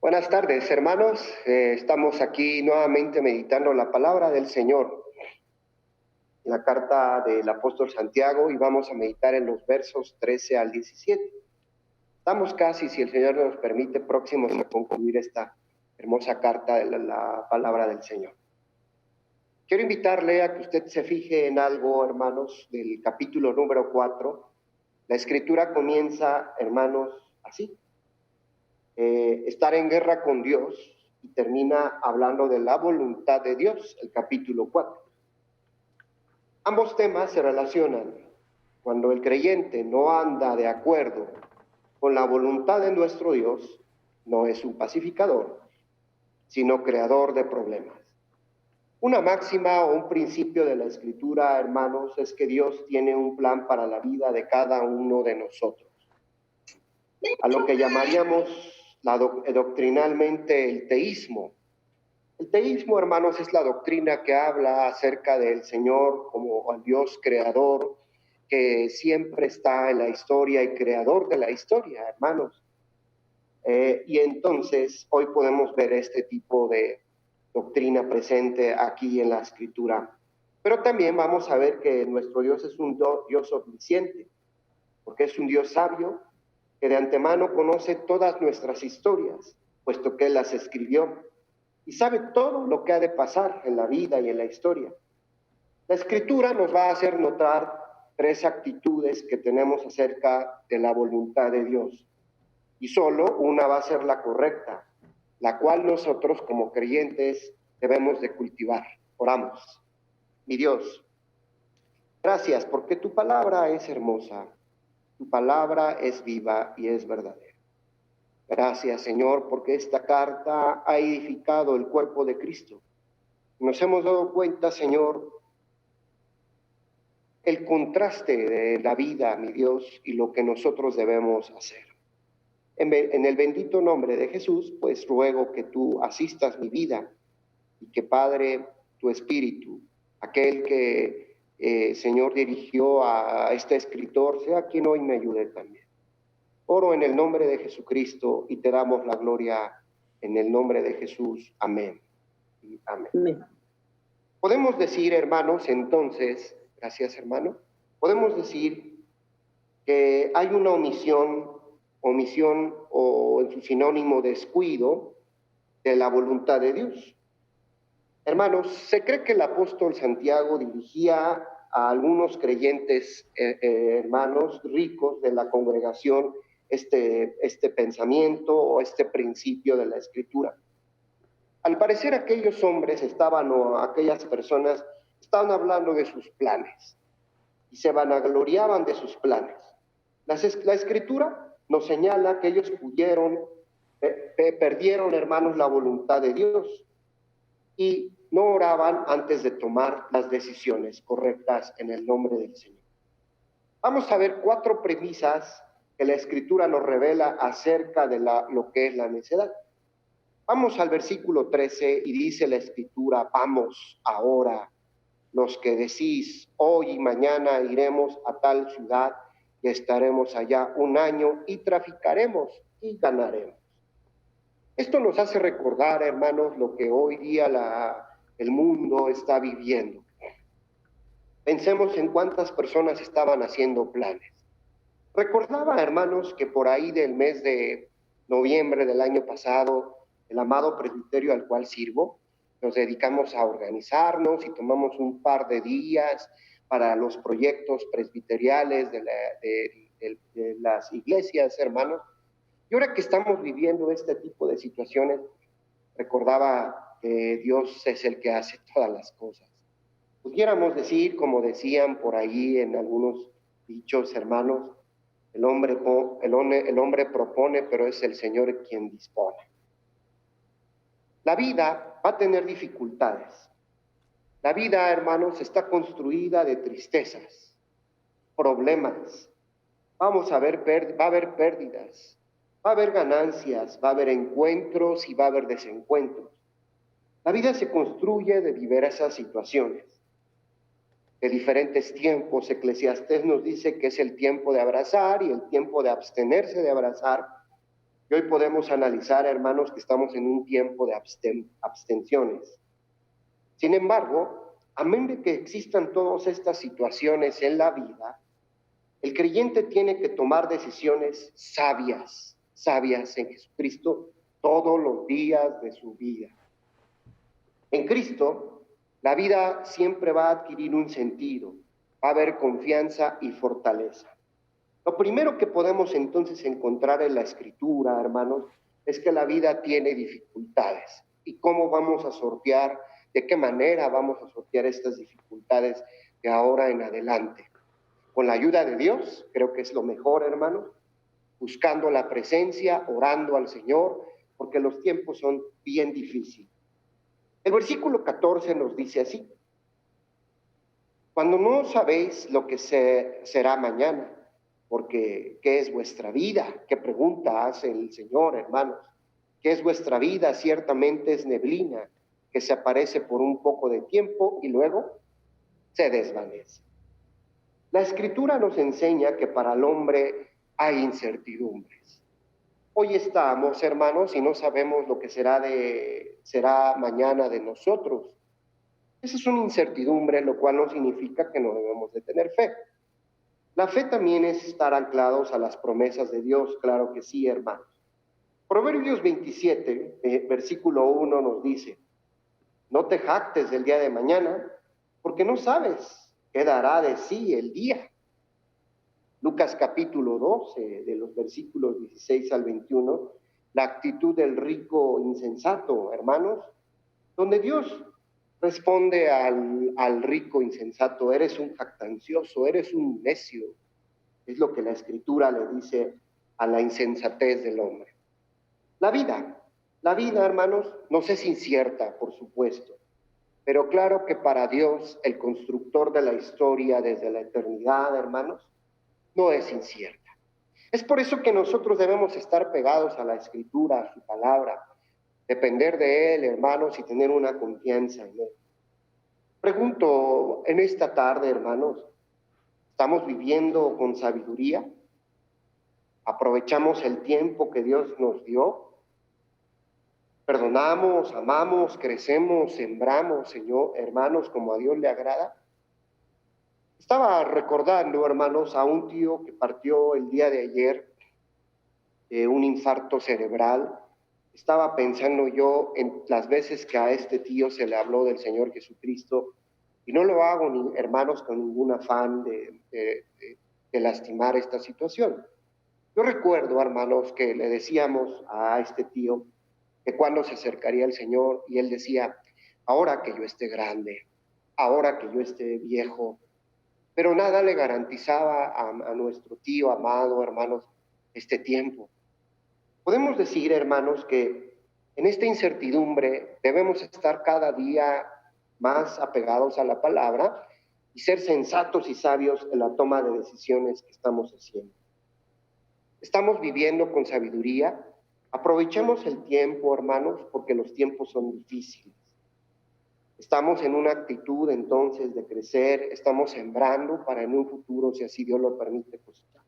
Buenas tardes, hermanos. Estamos aquí nuevamente meditando la palabra del Señor, en la carta del apóstol Santiago, y vamos a meditar en los versos 13 al 17. Estamos casi, si el Señor nos permite, próximos a concluir esta hermosa carta de la palabra del Señor. Quiero invitarle a que usted se fije en algo, hermanos, del capítulo número 4. La escritura comienza, hermanos, así. Estar en guerra con Dios, y termina hablando de la voluntad de Dios, el capítulo 4. Ambos temas se relacionan. Cuando el creyente no anda de acuerdo con la voluntad de nuestro Dios, no es un pacificador, sino creador de problemas. Una máxima o un principio de la Escritura, hermanos, es que Dios tiene un plan para la vida de cada uno de nosotros. A lo que llamaríamos doctrinalmente el teísmo. El teísmo, hermanos, es la doctrina que habla acerca del Señor como el Dios creador, que siempre está en la historia y creador de la historia, hermanos. Y entonces hoy podemos ver este tipo de doctrina presente aquí en la Escritura. Pero también vamos a ver que nuestro Dios es un Dios omnisciente, porque es un Dios sabio, que de antemano conoce todas nuestras historias, puesto que Él las escribió, y sabe todo lo que ha de pasar en la vida y en la historia. La Escritura nos va a hacer notar tres actitudes que tenemos acerca de la voluntad de Dios, y solo una va a ser la correcta, la cual nosotros como creyentes debemos de cultivar. Oramos. Mi Dios, gracias porque tu palabra es hermosa, tu palabra es viva y es verdadera. Gracias, Señor, porque esta carta ha edificado el cuerpo de Cristo. Nos hemos dado cuenta, Señor, el contraste de la vida, mi Dios, y lo que nosotros debemos hacer. En el bendito nombre de Jesús, pues ruego que tú asistas mi vida y que, Padre, tu Espíritu, aquel que, Señor, dirigió a este escritor, sea quien hoy me ayude también. Oro en el nombre de Jesucristo y te damos la gloria en el nombre de Jesús. Amén. Y amén. Amén. Podemos decir, hermanos, entonces, gracias, hermano, podemos decir que hay una omisión o en su sinónimo descuido de la voluntad de Dios. Hermanos, se cree que el apóstol Santiago dirigía a algunos creyentes, hermanos ricos de la congregación, este pensamiento o este principio de la Escritura. Al parecer aquellos hombres aquellas personas estaban hablando de sus planes y se vanagloriaban de sus planes. La Escritura nos señala que ellos perdieron, hermanos, la voluntad de Dios y no oraban antes de tomar las decisiones correctas en el nombre del Señor. Vamos a ver 4 premisas que la Escritura nos revela acerca de lo que es la necedad. Vamos al versículo 13 y dice la Escritura: vamos ahora, los que decís, hoy y mañana iremos a tal ciudad y estaremos allá 1 año y traficaremos y ganaremos. Esto nos hace recordar, hermanos, lo que hoy día el mundo está viviendo. Pensemos en cuántas personas estaban haciendo planes. Recordaba, hermanos, que por ahí del mes de noviembre del año pasado, el amado presbiterio al cual sirvo, nos dedicamos a organizarnos y tomamos un par de días para los proyectos presbiteriales de las iglesias, hermanos. Y ahora que estamos viviendo este tipo de situaciones, recordaba que Dios es el que hace todas las cosas. Pudiéramos decir, como decían por ahí en algunos dichos, hermanos, el hombre propone, pero es el Señor quien dispone. La vida va a tener dificultades. La vida, hermanos, está construida de tristezas, problemas. Va a haber pérdidas, va a haber ganancias, va a haber encuentros y va a haber desencuentros. La vida se construye de diversas situaciones, de diferentes tiempos. Eclesiastés nos dice que es el tiempo de abrazar y el tiempo de abstenerse de abrazar. Y hoy podemos analizar, hermanos, que estamos en un tiempo de abstenciones. Sin embargo, a menos de que existan todas estas situaciones en la vida, el creyente tiene que tomar decisiones sabias en Jesucristo todos los días de su vida. En Cristo, la vida siempre va a adquirir un sentido, va a haber confianza y fortaleza. Lo primero que podemos entonces encontrar en la Escritura, hermanos, es que la vida tiene dificultades. ¿Y cómo vamos a sortear, de qué manera vamos a sortear estas dificultades de ahora en adelante? Con la ayuda de Dios, creo que es lo mejor, hermanos, buscando la presencia, orando al Señor, porque los tiempos son bien difíciles. El versículo 14 nos dice así: cuando no sabéis lo que será mañana, porque ¿qué es vuestra vida? ¿Qué pregunta hace el Señor, hermanos? ¿Qué es vuestra vida? Ciertamente es neblina que se aparece por un poco de tiempo y luego se desvanece. La Escritura nos enseña que para el hombre hay incertidumbres. Hoy estamos, hermanos, y no sabemos lo que será mañana de nosotros. Esa es una incertidumbre, lo cual no significa que no debemos de tener fe. La fe también es estar anclados a las promesas de Dios, claro que sí, hermanos. Proverbios 27, versículo 1 nos dice: no te jactes del día de mañana, porque no sabes qué dará de sí el día. Lucas capítulo 12, de los versículos 16 al 21, la actitud del rico insensato, hermanos, donde Dios responde al rico insensato: eres un jactancioso, eres un necio. Es lo que la Escritura le dice a la insensatez del hombre. La vida, hermanos, nos es incierta, por supuesto, pero claro que para Dios, el constructor de la historia desde la eternidad, hermanos, no es incierta. Es por eso que nosotros debemos estar pegados a la Escritura, a su palabra, depender de Él, hermanos, y tener una confianza en Él. Pregunto en esta tarde, hermanos, ¿estamos viviendo con sabiduría? ¿Aprovechamos el tiempo que Dios nos dio? ¿Perdonamos, amamos, crecemos, sembramos, Señor, hermanos, como a Dios le agrada? Estaba recordando, hermanos, a un tío que partió el día de ayer de un infarto cerebral. Estaba pensando yo en las veces que a este tío se le habló del Señor Jesucristo, y no lo hago, hermanos, con ningún afán de lastimar esta situación. Yo recuerdo, hermanos, que le decíamos a este tío que cuando se acercaría el Señor, y él decía: ahora que yo esté grande, ahora que yo esté viejo. Pero nada le garantizaba a nuestro tío amado, hermanos, este tiempo. Podemos decir, hermanos, que en esta incertidumbre debemos estar cada día más apegados a la palabra y ser sensatos y sabios en la toma de decisiones que estamos haciendo. Estamos viviendo con sabiduría. Aprovechemos el tiempo, hermanos, porque los tiempos son difíciles. Estamos en una actitud entonces de crecer, estamos sembrando para en un futuro, si así Dios lo permite, cosechar.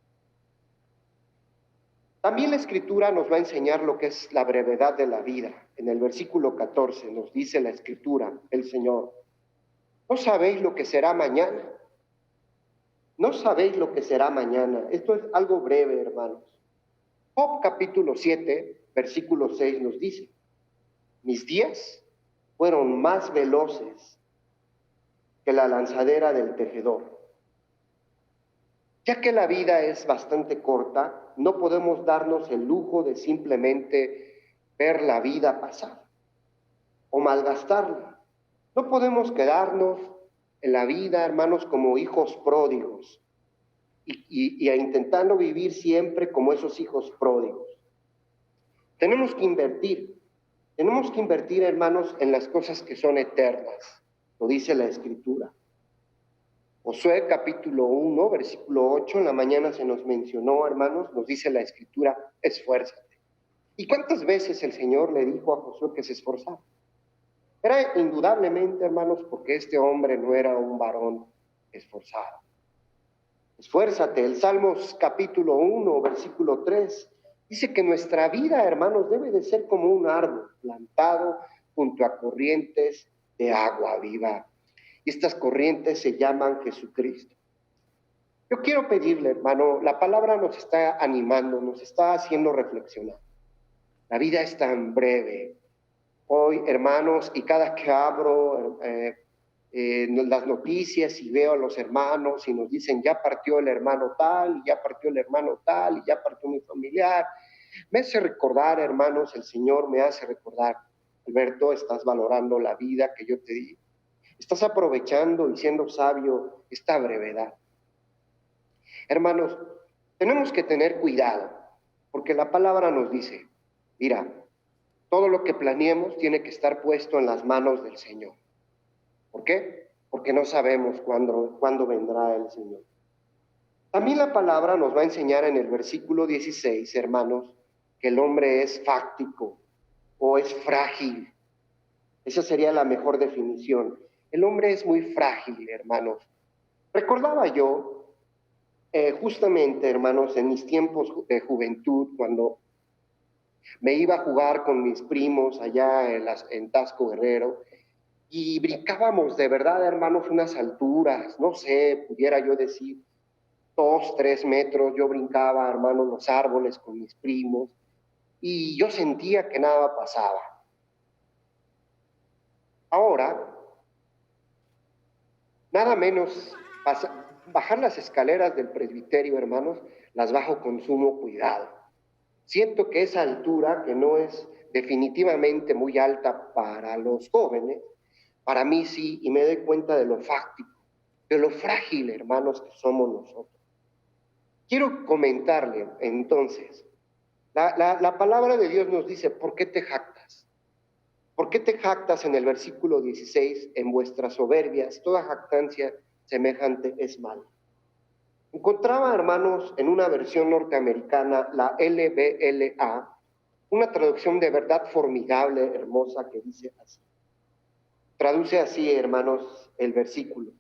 También la Escritura nos va a enseñar lo que es la brevedad de la vida. En el versículo 14 nos dice la Escritura, el Señor: no sabéis lo que será mañana. No sabéis lo que será mañana. Esto es algo breve, hermanos. Job capítulo 7, versículo 6 nos dice: mis días fueron más veloces que la lanzadera del tejedor. Ya que la vida es bastante corta, no podemos darnos el lujo de simplemente ver la vida pasar o malgastarla. No podemos quedarnos en la vida, hermanos, como hijos pródigos y intentando vivir siempre como esos hijos pródigos. Tenemos que invertir, hermanos, en las cosas que son eternas, lo dice la Escritura. Josué capítulo 1, versículo 8, en la mañana se nos mencionó, hermanos, nos dice la Escritura: esfuérzate. ¿Y cuántas veces el Señor le dijo a Josué que se esforzara? Era indudablemente, hermanos, porque este hombre no era un varón esforzado. Esfuérzate. El Salmos capítulo 1, versículo 3 Dice que nuestra vida, hermanos, debe de ser como un árbol plantado junto a corrientes de agua viva. Y estas corrientes se llaman Jesucristo. Yo quiero pedirle, hermano, la palabra nos está animando, nos está haciendo reflexionar. La vida es tan breve. Hoy, hermanos, y cada que abro las noticias y veo a los hermanos y nos dicen, ya partió el hermano tal, y ya partió el hermano tal, y ya partió mi familiar, me hace recordar, hermanos, el Señor me hace recordar, Alberto, estás valorando la vida que yo te di. Estás aprovechando y siendo sabio esta brevedad. Hermanos, tenemos que tener cuidado, porque la palabra nos dice, mira, todo lo que planeemos tiene que estar puesto en las manos del Señor. ¿Por qué? Porque no sabemos cuándo vendrá el Señor. También la palabra nos va a enseñar en el versículo 16, hermanos, que el hombre es fáctico o es frágil. Esa sería la mejor definición. El hombre es muy frágil, hermanos. Recordaba yo, justamente, hermanos, en mis tiempos de juventud, cuando me iba a jugar con mis primos allá en Tasco Guerrero, y brincábamos de verdad, hermanos, unas alturas, no sé, pudiera yo decir, 2, 3 metros, yo brincaba, hermanos, los árboles con mis primos, y yo sentía que nada pasaba. Ahora, nada menos bajar las escaleras del presbiterio, hermanos, las bajo con sumo cuidado. Siento que esa altura, que no es definitivamente muy alta para los jóvenes, para mí sí, y me doy cuenta de lo fáctico, de lo frágil, hermanos, que somos nosotros. Quiero comentarle, entonces, la palabra de Dios nos dice, ¿por qué te jactas? ¿Por qué te jactas en el versículo 16? En vuestras soberbias, toda jactancia semejante es mala. Encontraba, hermanos, en una versión norteamericana, la LBLA, una traducción de verdad formidable, hermosa, que dice así. Traduce así, hermanos, el versículo.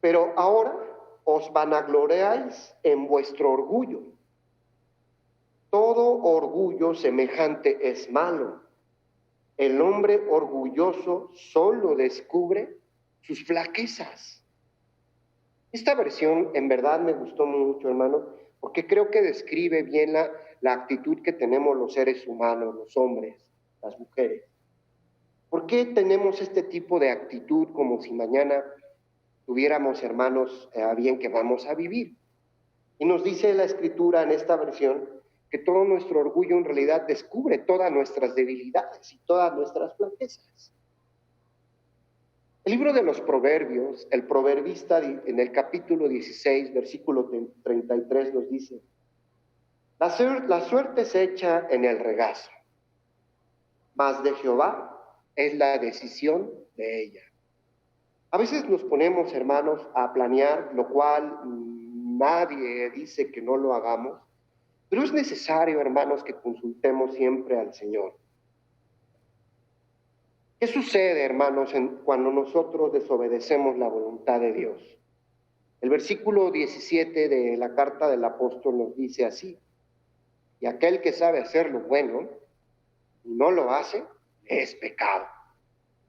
Pero ahora os vanagloriáis en vuestro orgullo. Todo orgullo semejante es malo. El hombre orgulloso solo descubre sus flaquezas. Esta versión en verdad me gustó mucho, hermano, porque creo que describe bien la actitud que tenemos los seres humanos, los hombres, las mujeres. ¿Por qué tenemos este tipo de actitud como si mañana tuviéramos, hermanos, a bien que vamos a vivir? Y nos dice la Escritura en esta versión que todo nuestro orgullo en realidad descubre todas nuestras debilidades y todas nuestras flaquezas. El libro de los Proverbios, el proverbista en el capítulo 16, versículo 33 nos dice, la suerte se echa en el regazo, mas de Jehová es la decisión de ella. A veces nos ponemos, hermanos, a planear, lo cual nadie dice que no lo hagamos, pero es necesario, hermanos, que consultemos siempre al Señor. ¿Qué sucede, hermanos, cuando nosotros desobedecemos la voluntad de Dios? El versículo 17 de la carta del apóstol nos dice así, y aquel que sabe hacer lo bueno y no lo hace, es pecado.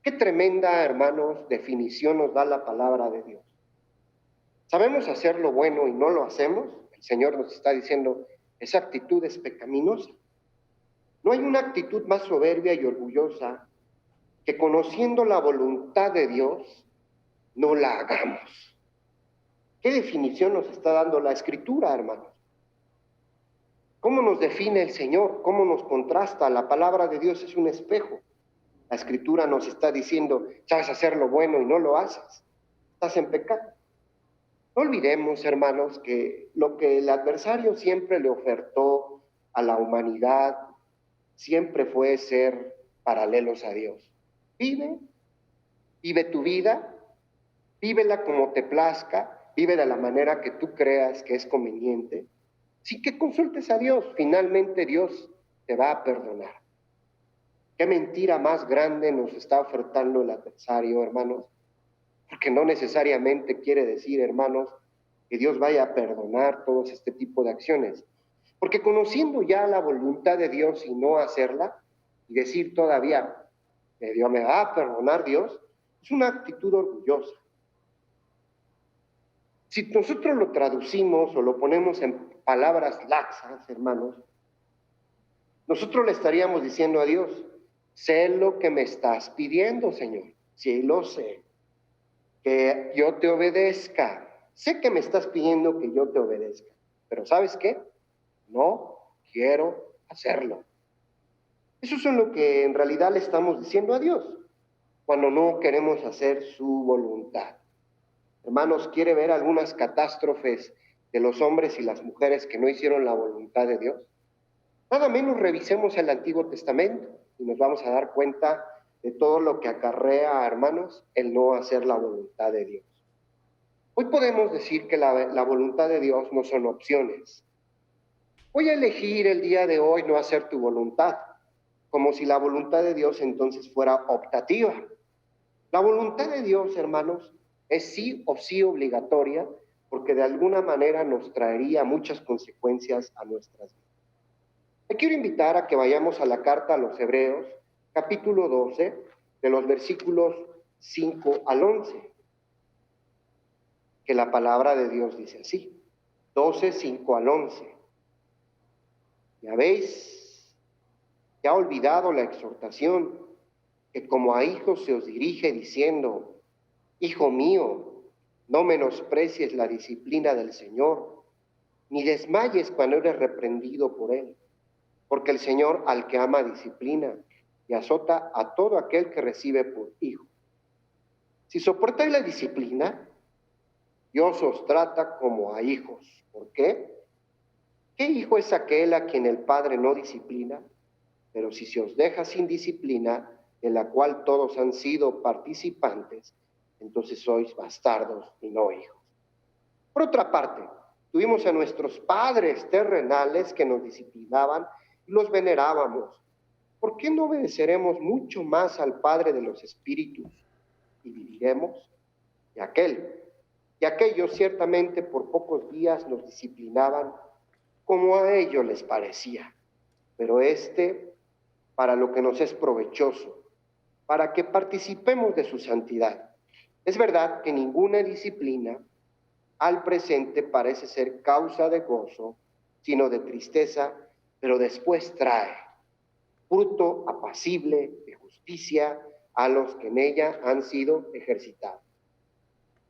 Qué tremenda, hermanos, definición nos da la palabra de Dios. Sabemos hacer lo bueno y no lo hacemos. El Señor nos está diciendo, esa actitud es pecaminosa. No hay una actitud más soberbia y orgullosa que conociendo la voluntad de Dios, no la hagamos. ¿Qué definición nos está dando la Escritura, hermanos? ¿Cómo nos define el Señor? ¿Cómo nos contrasta? La palabra de Dios es un espejo. La Escritura nos está diciendo, sabes hacer lo bueno y no lo haces. Estás en pecado. No olvidemos, hermanos, que lo que el adversario siempre le ofertó a la humanidad siempre fue ser paralelos a Dios. Vive tu vida, vívela como te plazca, vive de la manera que tú creas que es conveniente. Sí que consultes a Dios, finalmente Dios te va a perdonar. ¿Qué mentira más grande nos está ofertando el adversario, hermanos? Porque no necesariamente quiere decir, hermanos, que Dios vaya a perdonar todos este tipo de acciones. Porque conociendo ya la voluntad de Dios y no hacerla, y decir todavía que Dios me va a perdonar Dios, es una actitud orgullosa. Si nosotros lo traducimos o lo ponemos en palabras laxas, hermanos, nosotros le estaríamos diciendo a Dios, sé lo que me estás pidiendo, Señor. Sí, lo sé. Que yo te obedezca. Sé que me estás pidiendo que yo te obedezca. Pero ¿sabes qué? No quiero hacerlo. Eso es lo que en realidad le estamos diciendo a Dios cuando no queremos hacer su voluntad. Hermanos, ¿quiere ver algunas catástrofes de los hombres y las mujeres que no hicieron la voluntad de Dios? Nada menos revisemos el Antiguo Testamento y nos vamos a dar cuenta de todo lo que acarrea, hermanos, el no hacer la voluntad de Dios. Hoy podemos decir que la voluntad de Dios no son opciones. Voy a elegir el día de hoy no hacer tu voluntad, como si la voluntad de Dios entonces fuera optativa. La voluntad de Dios, hermanos, es sí o sí obligatoria, porque de alguna manera nos traería muchas consecuencias a nuestras vidas. Te quiero invitar a que vayamos a la carta a los Hebreos, capítulo 12, de los versículos 5 al 11, que la palabra de Dios dice así, 12, 5 al 11. ¿Ya habéis ya olvidado la exhortación que como a hijos se os dirige diciendo, Hijo mío, no menosprecies la disciplina del Señor, ni desmayes cuando eres reprendido por Él? Porque el Señor al que ama disciplina y azota a todo aquel que recibe por hijo. Si soportáis la disciplina, Dios os trata como a hijos. ¿Por qué? ¿Qué hijo es aquel a quien el Padre no disciplina? Pero si se os deja sin disciplina, en la cual todos han sido participantes, entonces sois bastardos y no hijos. Por otra parte, tuvimos a nuestros padres terrenales que nos disciplinaban y los venerábamos. ¿Por qué no obedeceremos mucho más al Padre de los Espíritus y viviremos? Y aquellos ciertamente por pocos días nos disciplinaban como a ellos les parecía, pero para lo que nos es provechoso, para que participemos de su santidad. Es verdad que ninguna disciplina al presente parece ser causa de gozo, sino de tristeza, pero después trae fruto apacible de justicia a los que en ella han sido ejercitados.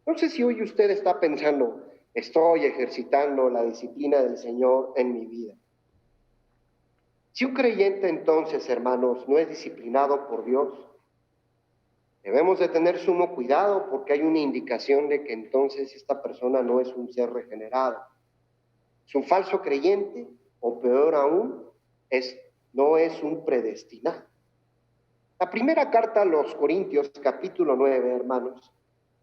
No sé si hoy usted está pensando, estoy ejercitando la disciplina del Señor en mi vida. Si un creyente entonces, hermanos, no es disciplinado por Dios, debemos de tener sumo cuidado porque hay una indicación de que entonces esta persona no es un ser regenerado. Es un falso creyente o peor aún, no es un predestinado. La primera carta a los Corintios, capítulo 9, hermanos,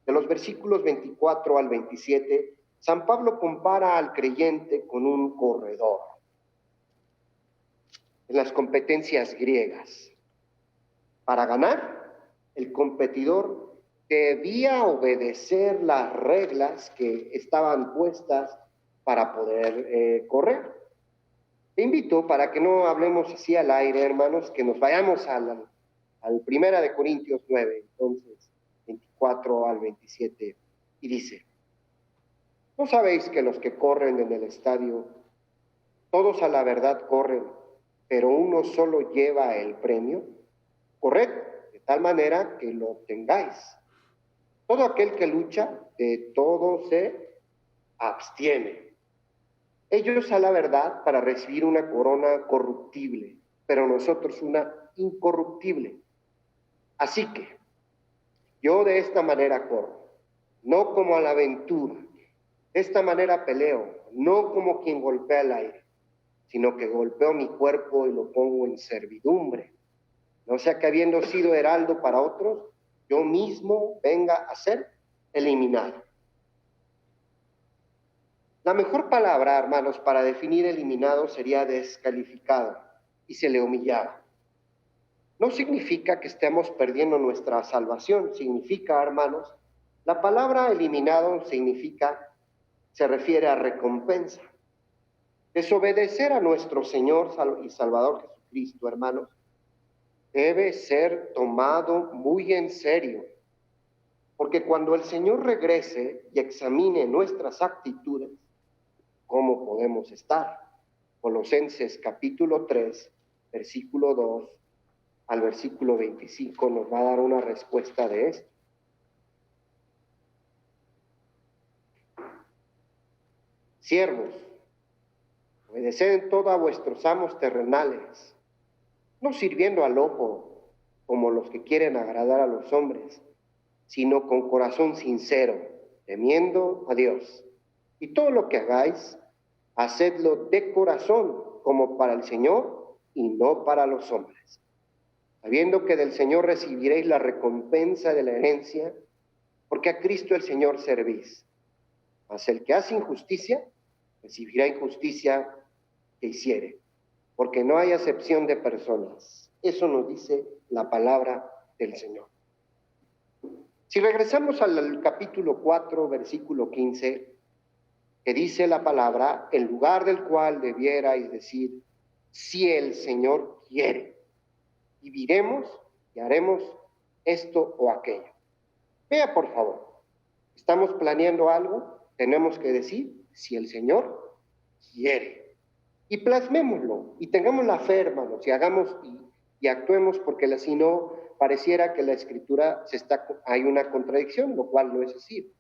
de los versículos 24 al 27, San Pablo compara al creyente con un corredor en las competencias griegas. Para ganar, el competidor debía obedecer las reglas que estaban puestas para poder correr. Te invito, para que no hablemos así al aire, hermanos, que nos vayamos al Primera de Corintios 9, entonces 24 al 27, y dice, ¿no sabéis que los que corren en el estadio, todos a la verdad corren, pero uno solo lleva el premio? Corred de tal manera que lo obtengáis. Todo aquel que lucha, de todo se abstiene. Ellos a la verdad para recibir una corona corruptible, pero nosotros una incorruptible. Así que yo de esta manera corro, no como a la aventura. De esta manera peleo, no como quien golpea el aire, sino que golpeo mi cuerpo y lo pongo en servidumbre. No sea que habiendo sido heraldo para otros, yo mismo venga a ser eliminado. La mejor palabra, hermanos, para definir eliminado sería descalificado, y se le humillaba. No significa que estemos perdiendo nuestra salvación, significa, hermanos, la palabra eliminado se refiere a recompensa. Desobedecer a nuestro Señor y Salvador Jesucristo, hermanos, debe ser tomado muy en serio, porque cuando el Señor regrese y examine nuestras actitudes, ¿cómo podemos estar? Colosenses capítulo 3, versículo 2 al versículo 25 nos va a dar una respuesta de esto. Siervos, obedeced en todo a vuestros amos terrenales, no sirviendo al ojo como los que quieren agradar a los hombres, sino con corazón sincero, temiendo a Dios. Y todo lo que hagáis, hacedlo de corazón, como para el Señor y no para los hombres, sabiendo que del Señor recibiréis la recompensa de la herencia, porque a Cristo el Señor servís. Mas el que hace injusticia, recibirá injusticia que hiciere, porque no hay acepción de personas. Eso nos dice la palabra del Señor. Si regresamos al capítulo 4, versículo 15, que dice la palabra, en lugar del cual debierais decir, si el Señor quiere, viviremos y haremos esto o aquello. Vea, por favor, estamos planeando algo, tenemos que decir, si el Señor quiere. Y plasmémoslo, y tengamos la fe, hermanos, y hagamos y actuemos, porque si no, pareciera que la Escritura hay una contradicción, lo cual no es así.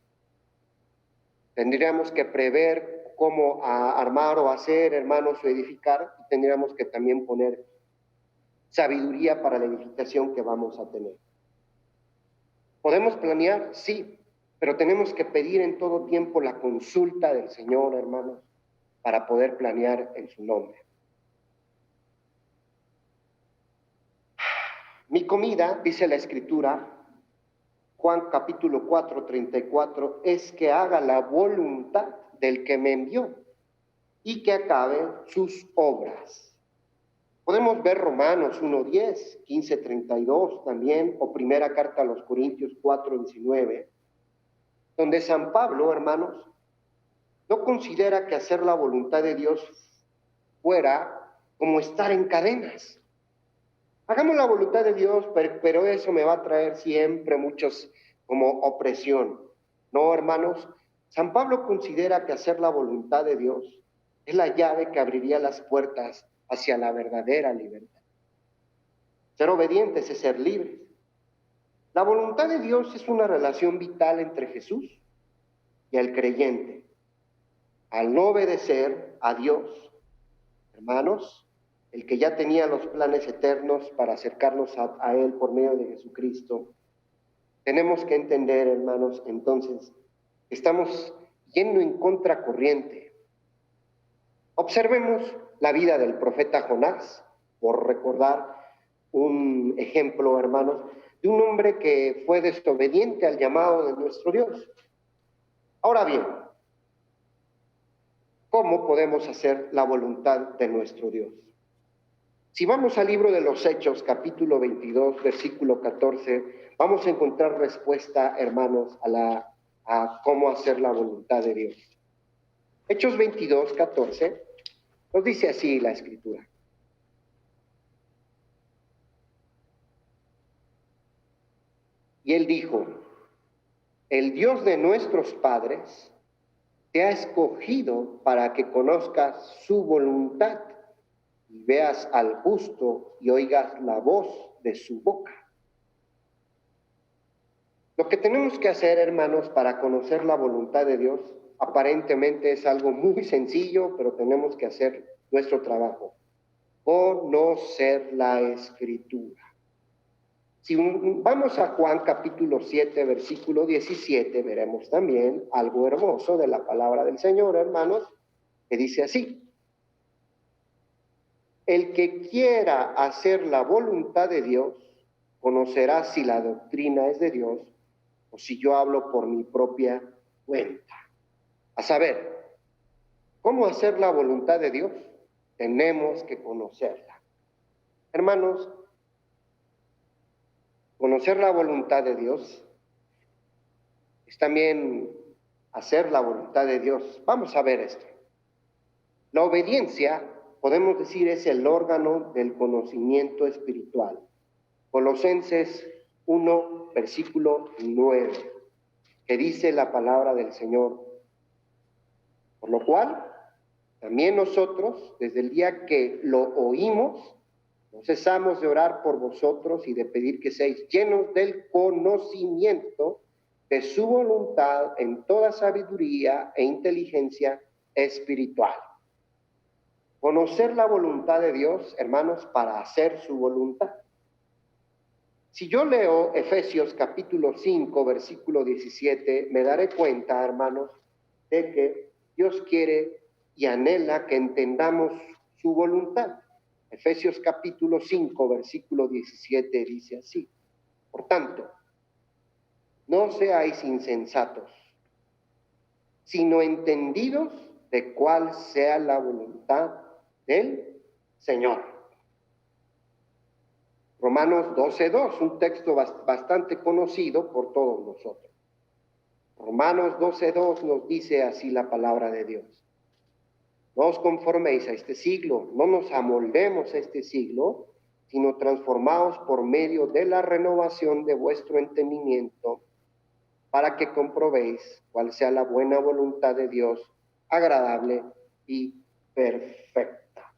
Tendríamos que prever cómo armar o hacer, hermanos, o edificar, y tendríamos que también poner sabiduría para la edificación que vamos a tener. ¿Podemos planear? Sí, pero tenemos que pedir en todo tiempo la consulta del Señor, hermanos, para poder planear en su nombre. Mi comida, dice la Escritura, Juan capítulo 4, 34, es que haga la voluntad del que me envió y que acabe sus obras. Podemos ver Romanos 1:10, 15:32 también, o primera carta a los Corintios 4:19, donde San Pablo, hermanos, no considera que hacer la voluntad de Dios fuera como estar en cadenas. Hagamos la voluntad de Dios, pero eso me va a traer siempre muchos como opresión. No, hermanos, San Pablo considera que hacer la voluntad de Dios es la llave que abriría las puertas hacia la verdadera libertad. Ser obedientes es ser libres. La voluntad de Dios es una relación vital entre Jesús y el creyente. Al no obedecer a Dios, hermanos, el que ya tenía los planes eternos para acercarnos a Él por medio de Jesucristo, tenemos que entender, hermanos, entonces, estamos yendo en contracorriente. Observemos la vida del profeta Jonás, por recordar un ejemplo, hermanos, de un hombre que fue desobediente al llamado de nuestro Dios. Ahora bien, ¿cómo podemos hacer la voluntad de nuestro Dios? Si vamos al libro de los Hechos, capítulo 22, versículo 14, vamos a encontrar respuesta, hermanos, a cómo hacer la voluntad de Dios. Hechos 22, 14, nos dice así la Escritura. Y él dijo, el Dios de nuestros padres te ha escogido para que conozcas su voluntad y veas al justo y oigas la voz de su boca. Lo que tenemos que hacer, hermanos, para conocer la voluntad de Dios, aparentemente es algo muy sencillo, pero tenemos que hacer nuestro trabajo. Conocer la Escritura. Si vamos a Juan capítulo 7, versículo 17, veremos también algo hermoso de la palabra del Señor, hermanos, que dice así. El que quiera hacer la voluntad de Dios, conocerá si la doctrina es de Dios o si yo hablo por mi propia cuenta. A saber, ¿cómo hacer la voluntad de Dios? Tenemos que conocerla. Hermanos, conocer la voluntad de Dios es también hacer la voluntad de Dios. Vamos a ver esto. La obediencia, podemos decir, es el órgano del conocimiento espiritual. Colosenses 1, versículo 9, que dice la palabra del Señor. Por lo cual, también nosotros, desde el día que lo oímos, no cesamos de orar por vosotros y de pedir que seáis llenos del conocimiento de su voluntad en toda sabiduría e inteligencia espiritual. Conocer la voluntad de Dios, hermanos, para hacer su voluntad. Si yo leo Efesios capítulo 5, versículo 17, me daré cuenta, hermanos, de que Dios quiere y anhela que entendamos su voluntad. Efesios capítulo 5, versículo 17 dice así: por tanto, no seáis insensatos, sino entendidos de cuál sea la voluntad del Señor. Romanos 12:2, un texto bastante conocido por todos nosotros. Romanos 12:2 nos dice así la palabra de Dios: no os conforméis a este siglo, no nos amoldemos a este siglo, sino transformaos por medio de la renovación de vuestro entendimiento, para que comprobéis cuál sea la buena voluntad de Dios, agradable y perfecta.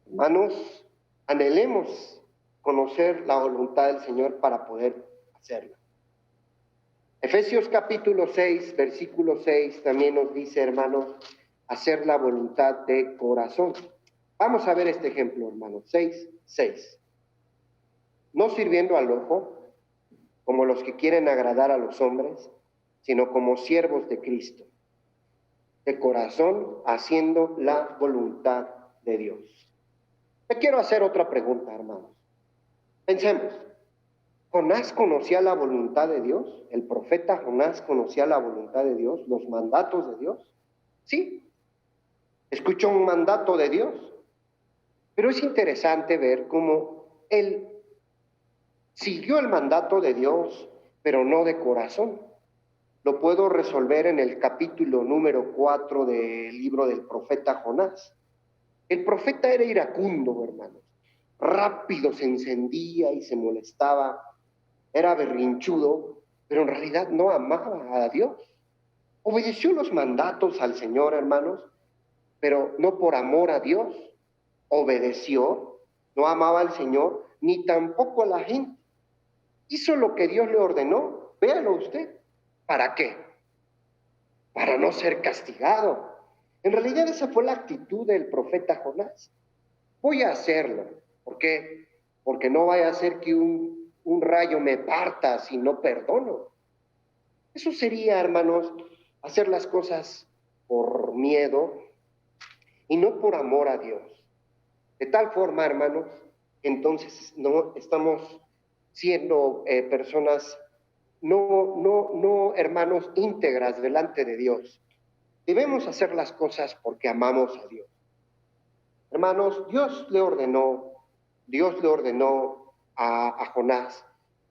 Hermanos, anhelemos conocer la voluntad del Señor para poder hacerla. Efesios capítulo 6, versículo 6 también nos dice, hermanos, hacer la voluntad de corazón. Vamos a ver este ejemplo, hermanos. 6:6. No sirviendo al ojo, como los que quieren agradar a los hombres, sino como siervos de Cristo, de corazón, haciendo la voluntad de Dios. Te quiero hacer otra pregunta, hermanos. Pensemos. ¿Jonás conocía la voluntad de Dios? ¿El profeta Jonás conocía la voluntad de Dios, los mandatos de Dios? Sí, escuchó un mandato de Dios. Pero es interesante ver cómo él siguió el mandato de Dios, pero no de corazón. Lo puedo resolver en el capítulo número 4 del libro del profeta Jonás. El profeta era iracundo, hermanos. Rápido se encendía y se molestaba. Era berrinchudo, pero en realidad no amaba a Dios. Obedeció los mandatos al Señor, hermanos, pero no por amor a Dios. Obedeció, no amaba al Señor, ni tampoco a la gente. Hizo lo que Dios le ordenó. Véalo usted. ¿Para qué? Para no ser castigado. En realidad esa fue la actitud del profeta Jonás. Voy a hacerlo. ¿Por qué? Porque no vaya a ser que un rayo me parta si no perdono. Eso sería, hermanos, hacer las cosas por miedo y no por amor a Dios. De tal forma, hermanos, entonces no estamos siendo personas, no, hermanos, íntegras delante de Dios. Debemos hacer las cosas porque amamos a Dios. Hermanos, Dios le ordenó a Jonás,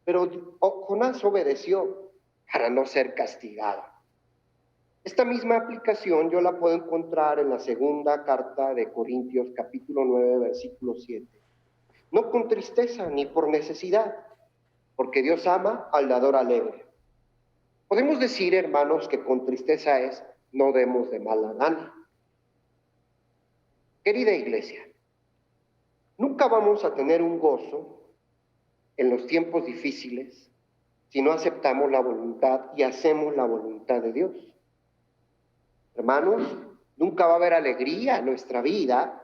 pero Jonás obedeció para no ser castigado. Esta misma aplicación yo la puedo encontrar en la segunda carta de Corintios, capítulo 9, versículo 7. No con tristeza ni por necesidad, porque Dios ama al dador alegre. Podemos decir, hermanos, que con tristeza es no demos de mala gana. Querida iglesia, nunca vamos a tener un gozo en los tiempos difíciles si no aceptamos la voluntad y hacemos la voluntad de Dios. Hermanos, nunca va a haber alegría en nuestra vida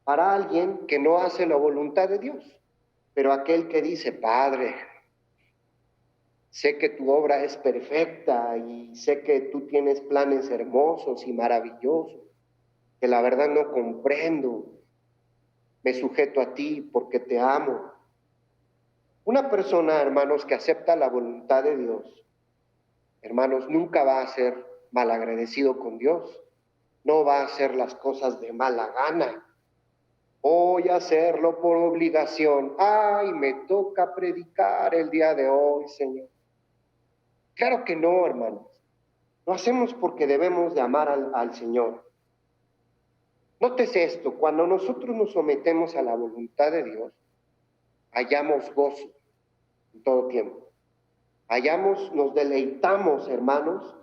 para alguien que no hace la voluntad de Dios. Pero aquel que dice, Padre, sé que tu obra es perfecta y sé que tú tienes planes hermosos y maravillosos, que la verdad no comprendo, me sujeto a ti porque te amo. Una persona, hermanos, que acepta la voluntad de Dios, hermanos, nunca va a ser malagradecido con Dios, no va a hacer las cosas de mala gana. Voy a hacerlo por obligación. Ay, me toca predicar el día de hoy, Señor. Claro que no, hermanos. Lo hacemos porque debemos de amar al Señor. Nótese esto, cuando nosotros nos sometemos a la voluntad de Dios, hallamos gozo en todo tiempo. Nos deleitamos, hermanos,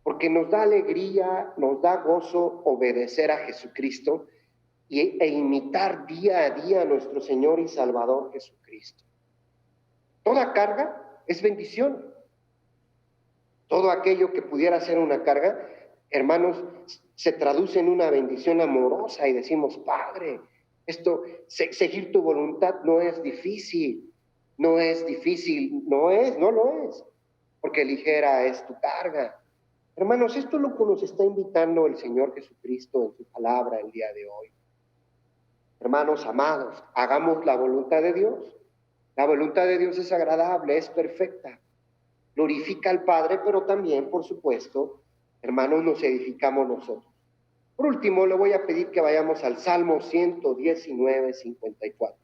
porque nos da alegría, nos da gozo obedecer a Jesucristo e imitar día a día a nuestro Señor y Salvador Jesucristo. Toda carga es bendición. Todo aquello que pudiera ser una carga, hermanos, se traduce en una bendición amorosa y decimos, Padre, seguir tu voluntad no es difícil, no lo es, porque ligera es tu carga. Hermanos, esto es lo que nos está invitando el Señor Jesucristo en su palabra el día de hoy. Hermanos amados, hagamos la voluntad de Dios. La voluntad de Dios es agradable, es perfecta. Glorifica al Padre, pero también, por supuesto, hermanos, nos edificamos nosotros. Por último, le voy a pedir que vayamos al Salmo 119, 54.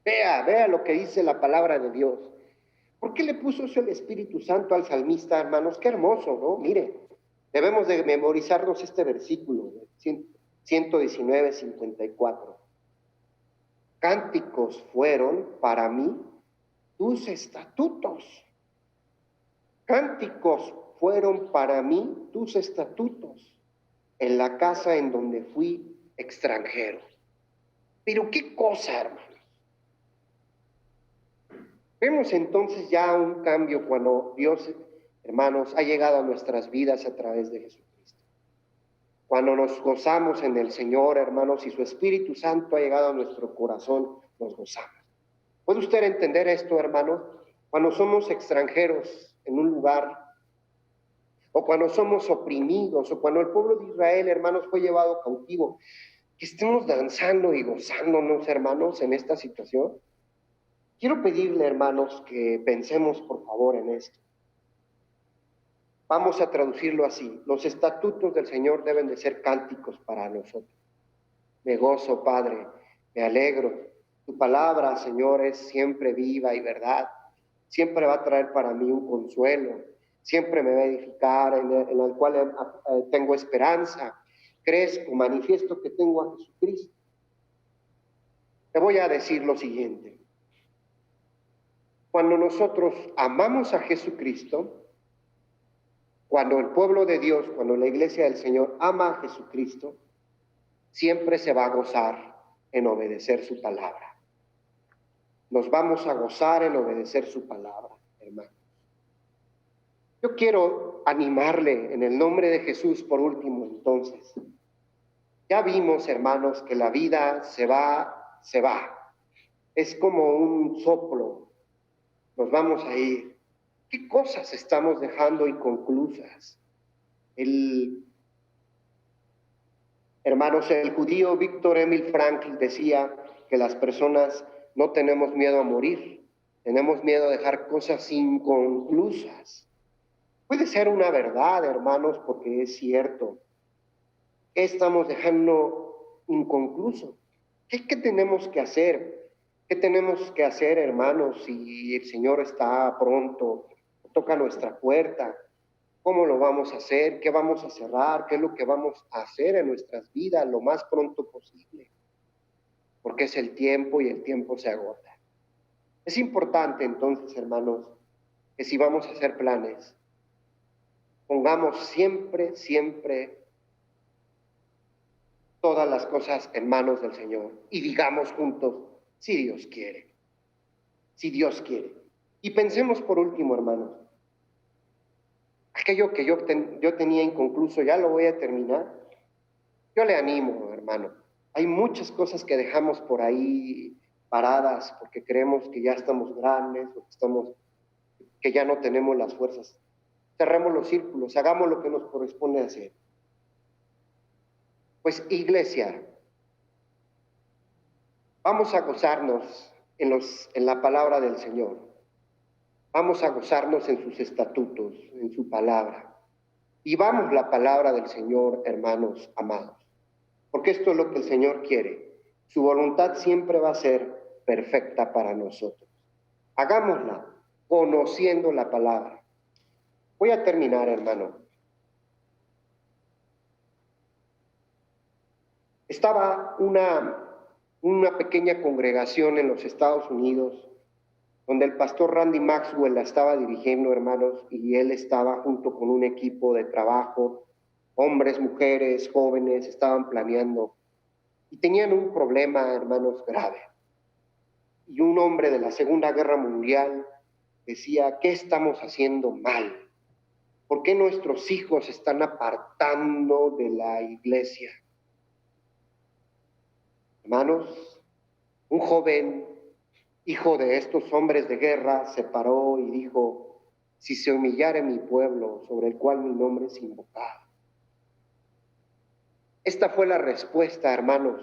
Vea lo que dice la palabra de Dios. ¿Por qué le puso eso el Espíritu Santo al salmista, hermanos? Qué hermoso, ¿no? Mire, debemos de memorizarnos este versículo, 119, 54. Cánticos fueron para mí tus estatutos. Cánticos fueron para mí tus estatutos en la casa en donde fui extranjero. Pero qué cosa, hermanos. Vemos entonces ya un cambio cuando Dios, hermanos, ha llegado a nuestras vidas a través de Jesucristo. Cuando nos gozamos en el Señor, hermanos, y su Espíritu Santo ha llegado a nuestro corazón, nos gozamos. ¿Puede usted entender esto, hermanos? Cuando somos extranjeros en un lugar, o cuando somos oprimidos, o cuando el pueblo de Israel, hermanos, fue llevado cautivo, que estemos danzando y gozándonos, hermanos, en esta situación. Quiero pedirle, hermanos, que pensemos, por favor, en esto. Vamos a traducirlo así. Los estatutos del Señor deben de ser cánticos para nosotros. Me gozo, Padre, me alegro. Tu palabra, Señor, es siempre viva y verdad. Siempre va a traer para mí un consuelo. Siempre me va a edificar, en el cual tengo esperanza. Crezco, manifiesto que tengo a Jesucristo. Te voy a decir lo siguiente. Cuando nosotros amamos a Jesucristo, cuando el pueblo de Dios, cuando la iglesia del Señor ama a Jesucristo, siempre se va a gozar en obedecer su palabra. Nos vamos a gozar en obedecer su palabra, hermanos. Yo quiero animarle en el nombre de Jesús por último, entonces. Ya vimos, hermanos, que la vida se va. Es como un soplo. Nos vamos a ir. ¿Qué cosas estamos dejando inconclusas? Hermanos, el judío Víctor Emil Frankl decía que las personas no tenemos miedo a morir, tenemos miedo a dejar cosas inconclusas. Puede ser una verdad, hermanos, porque es cierto. ¿Qué estamos dejando inconcluso? ¿Qué tenemos que hacer? ¿Qué tenemos que hacer, hermanos, si el Señor está pronto, toca nuestra puerta? ¿Cómo lo vamos a hacer? ¿Qué vamos a cerrar? ¿Qué es lo que vamos a hacer en nuestras vidas lo más pronto posible? Porque es el tiempo y el tiempo se agota. Es importante entonces, hermanos, que si vamos a hacer planes, pongamos siempre todas las cosas en manos del Señor y digamos juntos, si Dios quiere, si Dios quiere. Y pensemos por último, hermanos, aquello que yo tenía inconcluso, ya lo voy a terminar. Yo le animo, hermano. Hay muchas cosas que dejamos por ahí paradas porque creemos que ya estamos grandes o que ya no tenemos las fuerzas. Cerremos los círculos, hagamos lo que nos corresponde hacer. Pues, iglesia, vamos a gozarnos en la palabra del Señor. Vamos a gozarnos en sus estatutos, en su palabra. Vivamos la palabra del Señor, hermanos amados. Porque esto es lo que el Señor quiere. Su voluntad siempre va a ser perfecta para nosotros. Hagámosla conociendo la palabra. Voy a terminar, hermano. Estaba una pequeña congregación en los Estados Unidos, donde el pastor Randy Maxwell la estaba dirigiendo, hermanos, y él estaba junto con un equipo de trabajo, hombres, mujeres, jóvenes, estaban planeando, y tenían un problema, hermanos, grave. Y un hombre de la Segunda Guerra Mundial decía, ¿qué estamos haciendo mal? ¿Por qué nuestros hijos se están apartando de la iglesia? Hermanos, un joven, hijo de estos hombres de guerra, se paró y dijo, si se humillare mi pueblo, sobre el cual mi nombre es invocado. Esta fue la respuesta, hermanos,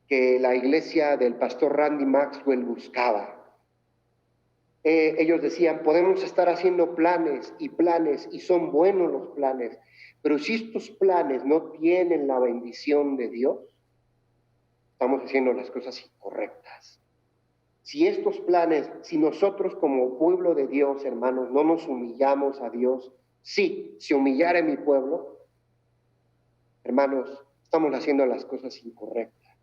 que la iglesia del pastor Randy Maxwell buscaba. Ellos decían, podemos estar haciendo planes, y son buenos los planes, pero si estos planes no tienen la bendición de Dios, estamos haciendo las cosas incorrectas. Si estos planes, si nosotros como pueblo de Dios, hermanos, no nos humillamos a Dios, sí, si humillare mi pueblo, hermanos, estamos haciendo las cosas incorrectas.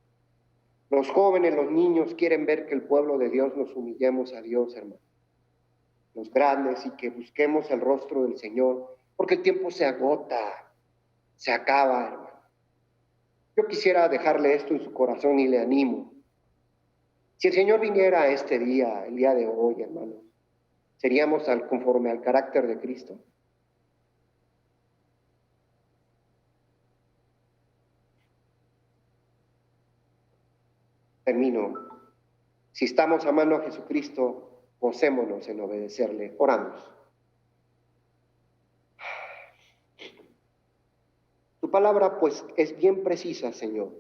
Los jóvenes, los niños quieren ver que el pueblo de Dios nos humillemos a Dios, hermanos. Los grandes, y que busquemos el rostro del Señor, porque el tiempo se agota, se acaba, hermano. Yo quisiera dejarle esto en su corazón y le animo. Si el Señor viniera este día, el día de hoy, hermanos, ¿seríamos conforme al carácter de Cristo? Termino. Si estamos amando a Jesucristo, gocémonos en obedecerle. Oramos. Tu palabra, pues, es bien precisa, Señor.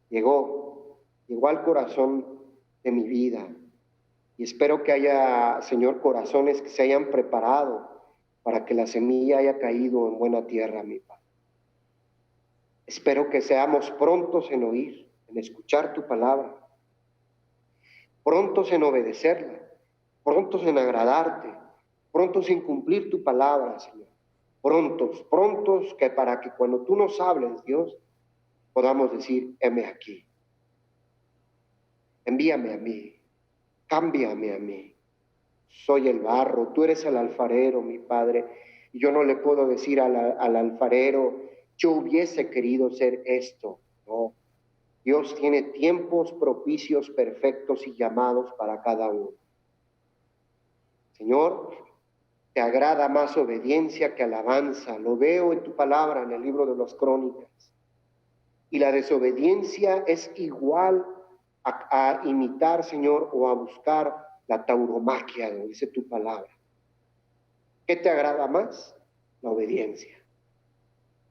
Llegó al corazón de mi vida. Y espero que haya, Señor, corazones que se hayan preparado para que la semilla haya caído en buena tierra, mi Padre. Espero que seamos prontos en oír, en escuchar tu palabra, prontos en obedecerla, prontos en agradarte, prontos en cumplir tu palabra, Señor. Prontos que para que cuando tú nos hables, Dios, podamos decir, heme aquí. Envíame a mí, cámbiame a mí. Soy el barro, tú eres el alfarero, mi Padre. Y yo no le puedo decir al alfarero, yo hubiese querido ser esto. No, Dios tiene tiempos propicios, perfectos y llamados para cada uno. Señor, te agrada más obediencia que alabanza. Lo veo en tu palabra, en el libro de las Crónicas. Y la desobediencia es igual a imitar, Señor, o a buscar la tauromaquia, dice tu palabra. ¿Qué te agrada más? La obediencia.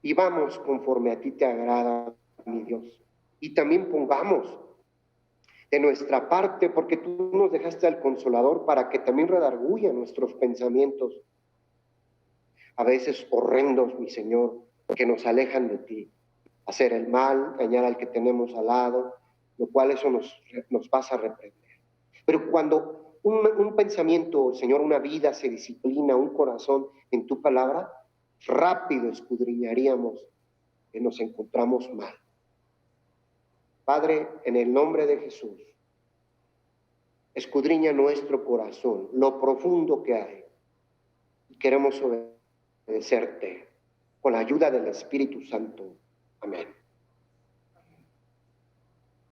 Y vamos conforme a ti te agrada, mi Dios. Y también pongamos de nuestra parte, porque tú nos dejaste al Consolador para que también redarguya nuestros pensamientos, a veces horrendos, mi Señor, que nos alejan de ti. Hacer el mal, dañar al que tenemos al lado, lo cual eso nos vas a reprender. Pero cuando un pensamiento, Señor, una vida se disciplina, un corazón en tu palabra, rápido escudriñaríamos que nos encontramos mal. Padre, en el nombre de Jesús, escudriña nuestro corazón, lo profundo que hay. Y queremos obedecerte con la ayuda del Espíritu Santo.